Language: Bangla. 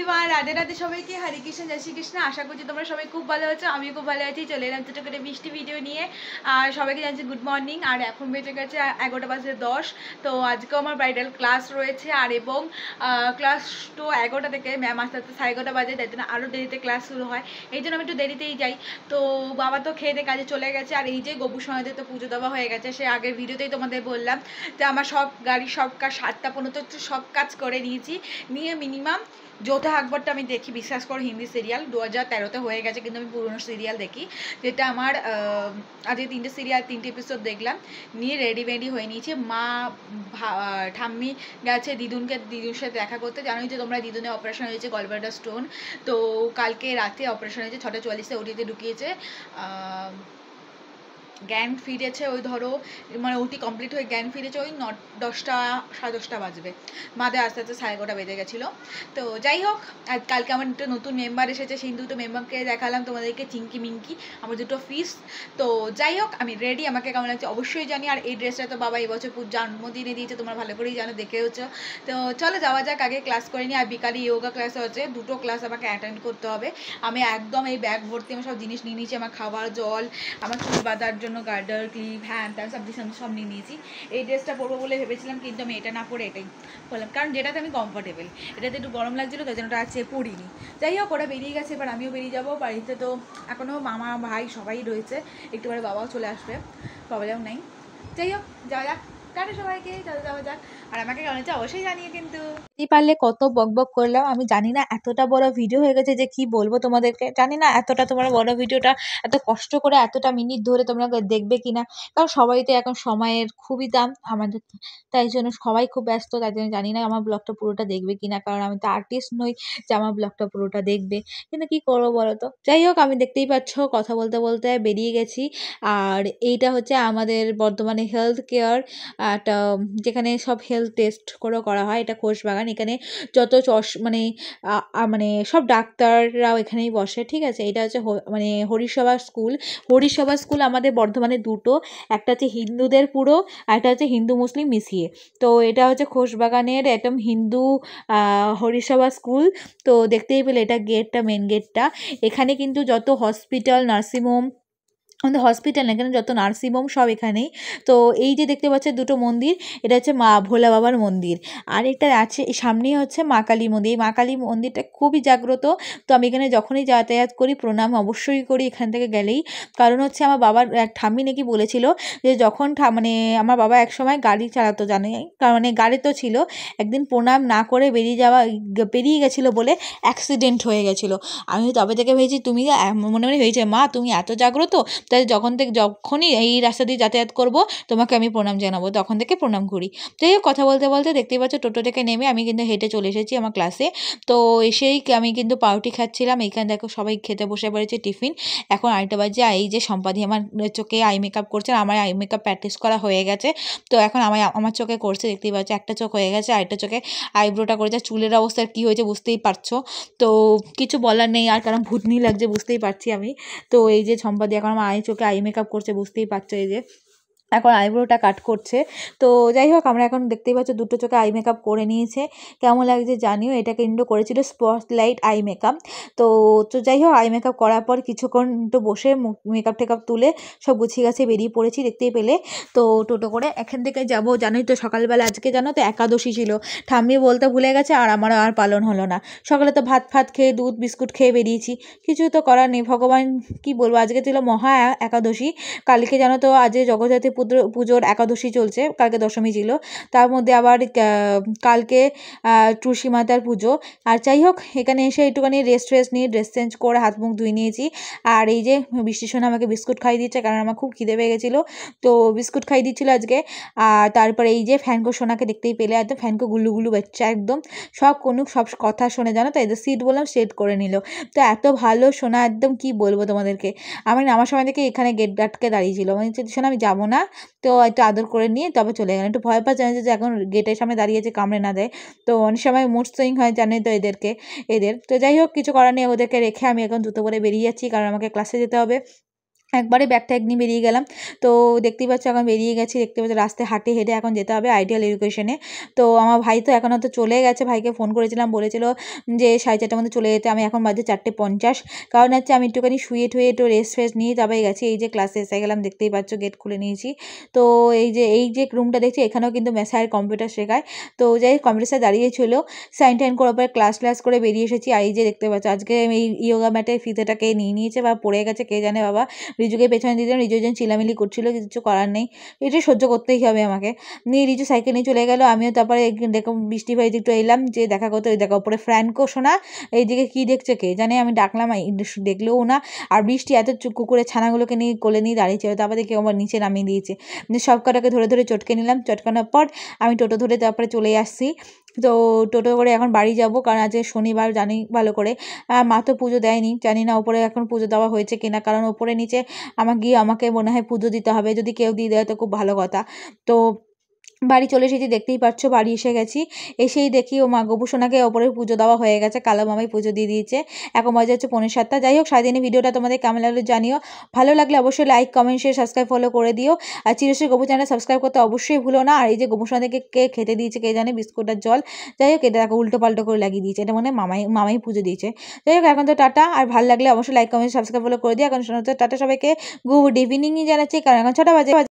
এভরিওয়ান, রাধে রাধে সবাইকে, হরে কৃষ্ণ, জয় শ্রীকৃষ্ণ। আশা করছি তোমরা সবাই খুব ভালো আছো, আমিও খুব ভালো আছি। চলে এলাম ছোটো করে মিষ্টি ভিডিও নিয়ে। আর সবাইকে জানছি গুড মর্নিং। আর এখন বেজে গেছে 11:10। তো আজকেও আমার ব্রাইডাল ক্লাস রয়েছে, আর এবং ক্লাস তো 11টা থেকে, ম্যাম আস্তে আস্তে 11:30 বাজে, তাই জন্য আরও দেরিতে ক্লাস শুরু হয়। এই জন্য আমি একটু দেরিতেই যাই। তো বাবা তো খেয়ে দিয়ে কাজে চলে গেছে। আর এই যে গবু সমাজে তো পুজো দেওয়া হয়ে গেছে, সে আগের ভিডিওতেই তোমাদের বললাম যে আমার সব গাড়ি সব কাজ 7টা 15 সব কাজ করে নিয়েছি। নিয়ে মিনিমাম যোধা আকবরটা আমি দেখি, বিশ্বাস করো হিন্দি সিরিয়াল 2013-তে হয়ে গেছে, কিন্তু আমি পুরনো সিরিয়াল দেখি, যেটা আমার আজকে 3টে এপিসোড দেখলাম। নিয়ে রেডি হয়ে নিয়েছি। মা ঠাম্মি গেছে দিদুর সাথে দেখা করতে। জানোই যে তোমরা, দিদুনের অপারেশন হয়েছে গলব্লাডার স্টোন। তো কালকে রাতে অপারেশন হয়েছে, 6:40-এ ওটিতে ঢুকিয়েছে। জ্ঞান ফিরেছে ওই ধরো, মানে ওটি কমপ্লিট হয়ে জ্ঞান ফিরেছে ওই 10টা 10:30 বাজবে। মাঝে আস্তে আস্তে 11:30 বেজে গেছিলো। তো যাই হোক, আর কালকে আমার একটা নতুন মেম্বার এসেছে, সেই দুটো মেম্বারকে দেখালাম তোমাদেরকে, চিঙ্কি মিঙ্কি, আমার দুটো ফিস। তো যাই হোক, আমি রেডি। আমাকে কেমন লাগছে অবশ্যই জানি। আর এই ড্রেসটা তো বাবা এবছর জন্মদিনে দিয়েছে, তোমরা ভালো করেই জানো, দেখেওছো। তো চলো যাওয়া যাক, আগে ক্লাস করে নিই। আর বিকালে যোগা ক্লাস হচ্ছে, 2টো ক্লাস আমাকে অ্যাটেন্ড করতে হবে। আমি একদম এই ব্যাগ ভর্তি আমার সব জিনিস নিয়ে নিয়েছি, আমার খাবার, জল, আমার চুল বাঁধার জন্য গার্ডার, ক্লিপ, হ্যান্ড, তার সব নিয়ে নিয়েছি। এই ড্রেসটা পরবো বলে ভেবেছিলাম, কিন্তু আমি এটা না পরে এটাই বললাম, কারণ যেটাতে আমি কমফোর্টেবল। এটাতে একটু গরম লাগছিলো, তাই জন্য ওটা আছে পরিনি। যাই হোক, ওরা বেরিয়ে গেছে, এবার আমিও বেরিয়ে যাবো। বাড়িতে তো এখনও মামা, ভাই সবাই রয়েছে, একটু পরে বাবাও চলে আসবে, প্রবলেম নেই। যাই হোক, যাওয়া যাক, টাটা সবাইকে, যাওয়া যাক। আর আমাকে কেমন হচ্ছে অবশ্যই জানিয়ে কিন্তু। পারলে কত বকবক করলাম আমি জানি না, এতটা বড় ভিডিও হয়ে গেছে যে কি বলবো তোমাদেরকে। জানি না এতটা তোমার বড় ভিডিওটা এত কষ্ট করে এতটা মিনিট ধরে তোমরা দেখবে কিনা, কারণ সবাই তো এখন সময়ের খুবই দাম আমাদের, তাই জন্য সবাই খুব ব্যস্ত, তাই জন্য জানি না আমার ব্লগটা পুরোটা দেখবে কিনা, কারণ আমি তো আর্টিস্ট নই যে আমার ব্লগটা পুরোটা দেখবে। কিন্তু কি করবো বলো তো। যাই হোক, আমি দেখতেই পাচ্ছ কথা বলতে বলতে বেরিয়ে গেছি। আর এইটা হচ্ছে আমাদের বর্ধমানে হেলথ কেয়ার, একটা যেখানে সব হেলথ টেস্ট করা হয়। এটা খোশবাগান। এখানে যত মানে সব ডাক্তাররাও এখানেই বসে, ঠিক আছে। এটা হচ্ছে মানে হরিসভা স্কুল আমাদের বর্ধমানে দুটো, একটা হচ্ছে হিন্দুদের পুরো, আর একটা হচ্ছে হিন্দু মুসলিম মিশিয়ে। তো এটা হচ্ছে খোশবাগানের একদম হিন্দু হরিসভা স্কুল। তো দেখতেই পেলে এটা গেটটা, মেন গেটটা। এখানে কিন্তু যত হসপিটাল, নার্সিংহোম, আমাদের হসপিটাল না, এখানে যত নার্সিংহোম সব এখানেই। তো এই যে দেখতে পাচ্ছে দুটো মন্দির, এটা হচ্ছে মা ভোলা বাবার মন্দির, আর একটা আছে সামনেই হচ্ছে মা কালী মন্দির। এই মা কালী মন্দিরটা খুবই জাগ্রত। তো আমি এখানে যখনই যাতায়াত করি প্রণাম অবশ্যই করি এখান থেকে গেলেই, কারণ হচ্ছে আমার বাবার এক ঠাম্মি নাকি বলেছিল যে যখন মানে আমার বাবা একসময় গাড়ি চালাতো, জানে, কারণ মানে গাড়ি তো ছিল, একদিন প্রণাম না করে বেরিয়ে গেছিলো বলে অ্যাক্সিডেন্ট হয়ে গেছিলো। আমি তবে থেকে ভেবেছি, তুমি মনে মনে হয়েছে মা তুমি এত জাগ্রত, তাই যখনই এই রাস্তা দিয়ে যাতায়াত করব তোমাকে আমি প্রণাম জানাবো, তখন থেকে প্রণাম করি। যাই হোক, কথা বলতে বলতে দেখতেই পাচ্ছ টোটো থেকে নেমে আমি কিন্তু হেঁটে চলে এসেছি আমার ক্লাসে। তো এসেই আমি কিন্তু পাউরুটি খাচ্ছিলাম। এইখানে দেখো সবাই খেতে বসে পড়েছে টিফিন। এখন 8টা বাজে। এই যে সম্পাদি আমার চোখে আই মেকআপ করছে, আমার আই মেকআপ প্র্যাকটিস করা হয়ে গেছে। তো এখন আমার চোখে করছে, দেখতেই পাচ্ছ একটা চোখ হয়ে গেছে, আরেকটা চোখে আইব্রোটা করেছে। চুলের অবস্থা কী হয়েছে বুঝতেই পারছো। তো কিছু বলার নেই আর, কারণ ভূতনি লাগছে বুঝতেই পারছি আমি। তো এই যে সম্পাদি এখন আমার চোখে আই মেকআপ করছে, বুঝতেই পারছো। এই যে এখন আইব্রোটা কাট করছে। তো যাই হোক, আমরা এখন দেখতেই পাচ্ছ দুটো চোখে আই মেকআপ করে নিয়েছে। কেমন লাগছে জানিও। এটা কিন্তু করেছিল স্পটলাইট আই মেকআপ। তো যাই হোক, আই মেকআপ করার পর কিছুক্ষণ একটু বসে মেকআপ টেকআপ তুলে সব গুছিয়ে গাছে বেরিয়ে পড়েছি, দেখতেই পেলে। তো টোটো করে এখান থেকে যাবো। জানোই তো সকালবেলা আজকে জানো তো একাদশী ছিল, ঠাম্মি বলতে ভুলে গেছে, আর আমারও আর পালন হলো না। সকালে তো ভাত খেয়ে দুধ বিস্কুট খেয়ে বেরিয়েছি, কিছু তো করার নেই। ভগবান কি বলবো, আজকে ছিল মহা একাদশী। কালকে জানো তো আজ জগদ্ধাত্রী পুজোর একাদশী চলছে, কালকে দশমী ছিল, তার মধ্যে আবার কালকে তুলসী মাতার পুজো। আর যাই হোক, এখানে এসে একটুখানি রেস্ট নিয়ে ড্রেস চেঞ্জ করে হাত মুখ ধুয়ে নিয়েছি। আর এই যে বৃষ্টির সোনা আমাকে বিস্কুট খাইয়ে দিচ্ছে, কারণ আমার খুব খিদে পেয়ে গেছিলো, তো বিস্কুট খাইয়ে দিচ্ছিলো আজকে। আর তারপরে এই যে ফ্যানকো সোনাকে দেখতেই পেলে, একদম ফ্যানকো গুল্লু বাচ্চা, একদম সব কথা শোনে জানো তো। এই যে সিট বললাম, সেট করে নিল। তো এত ভালো সোনা, একদম কি বলবো তোমাদেরকে। আমি নামার সময় থেকে এখানে গেট আটকে দাঁড়িয়েছিল, মানে শোনা আমি যাবো না, তো একটু আদর করে নিয়ে তবে চলে গেলাম। একটু ভয় পাচ্ছে যে এখন গেটের সামনে দাঁড়িয়েছে, কামড়ে না দেয়। তো অনেক সময় মুড সুইং হয়, জানে তো এদের। তো যাই হোক, কিছু করার নেই, ওদেরকে রেখে আমি এখন দ্রুত করে বেরিয়ে যাচ্ছি, কারণ আমাকে ক্লাসে যেতে হবে। একবারে ব্যাগ ট্যাগ নিয়ে বেরিয়ে গেলাম। তো দেখতেই পাচ্ছ এখন বেরিয়ে গেছি, দেখতে পাচ্ছ রাস্তায় হেঁটে এখন যেতে হবে আইডিয়াল এডুকেশনে। তো আমার ভাই তো এখন হয়তো চলে গেছে, ভাইকে ফোন করেছিলাম, বলেছিল যে 4:30টার মধ্যে চলে যেতে। আমি এখন বাজে 4:50, কারণ হচ্ছে আমি একটুখানি শুয়ে ঠুয়ে একটু রেস্ট ফ্রেস্ট নিয়ে তবে গেছি। এই যে ক্লাসে এসে গেলাম, দেখতেই পাচ্ছ গেট খুলে নিয়েছি। তো এই যে রুমটা দেখছি, এখানেও কিন্তু স্যার কম্পিউটার শেখায়। তো যাই কম্পিউটার স্যার দাঁড়িয়েছিল, সাইন টাইন করার পর ক্লাস করে বেরিয়ে এসেছি। আর এই যে দেখতে পাচ্ছ আজকে এই ইয়োগা ম্যাটের ফিতেটা কে নিয়ে নিয়েছে বা পড়ে গেছে কে জানে বাবা। রিজুকে পেছনে দিলাম, রিজু যেন চিলামিলি করছিল, কিছু করার নেই, এটা সহ্য করতেই হবে আমাকে। নিয়ে রিজু সাইকেল নিয়ে চলে গেল, আমিও তারপরে দেখো বৃষ্টি ভাই একটু এলাম যে দেখা করতে। ওই দেখো ওপরে ফ্র্যাঙ্কো শোনা এইদিকে কি দেখছে কে জানে, আমি ডাকলাম দেখলেও না। আর বৃষ্টি এত কুকুরের ছানাগুলোকে নিয়ে কোলে নিয়ে দাঁড়িয়েছিল, তারপরে দেখি আমার নিচে নামিয়ে দিয়েছে। সব কটাকে ধরে ধরে চটকে নিলাম, চটকানোর পর আমি টোটো ধরে তারপরে চলে আসছি। তো টোটো করে এখন বাড়ি যাব, কারণ আজকে শনিবার জানি ভালো করে। মা তো পুজো দেয়নি, জানি না ওপরে এখন পুজো দেওয়া হয়েছে কিনা, কারণ ওপরে নিচে আমাকে মনে হয় পুজো দিতে হবে, যদি কেউ দিয়ে দেয় তো খুব ভালো কথা। তো বাড়ি চলে এসেছি, দেখতেই পাচ্ছ বাড়ি এসে গেছি। এসেই দেখি ও মা গোপু সোনাকে ওপরে পুজো দেওয়া হয়ে গেছে, কালো মামাই পুজো দিয়ে দিয়েছে। এখন বাজে হচ্ছে 6:45। যাই হোক, সারাদিনের ভিডিওটা তোমাদের কেমন লাগলো জানিও, ভালো লাগলে অবশ্যই like comment share subscribe follow করে দিও। আর চিরশ্রী গোপু চ্যানেল সাবস্ক্রাইব করতে অবশ্যই ভুলো না। আর এই যে গোপু সোনাকে কে খেতে দিয়েছে কে জানে, বিস্কুট আর জল। যাই হোক, এটা দেখো উল্টো পাল্টো করে লাগিয়ে দিয়েছে, এটা মানে মামাই পুজো দিয়েছে। যাই হোক, এখন তো টাটা। আর ভালো লাগলে অবশ্যই লাইক কমেন্ট সাবস্ক্রাইব ফলো করে দিও। এখন শোনো তো টাটা সবাইকে, গুড ইভিনিংই জানাচ্ছি, কারণ এখন 6টা বাজে।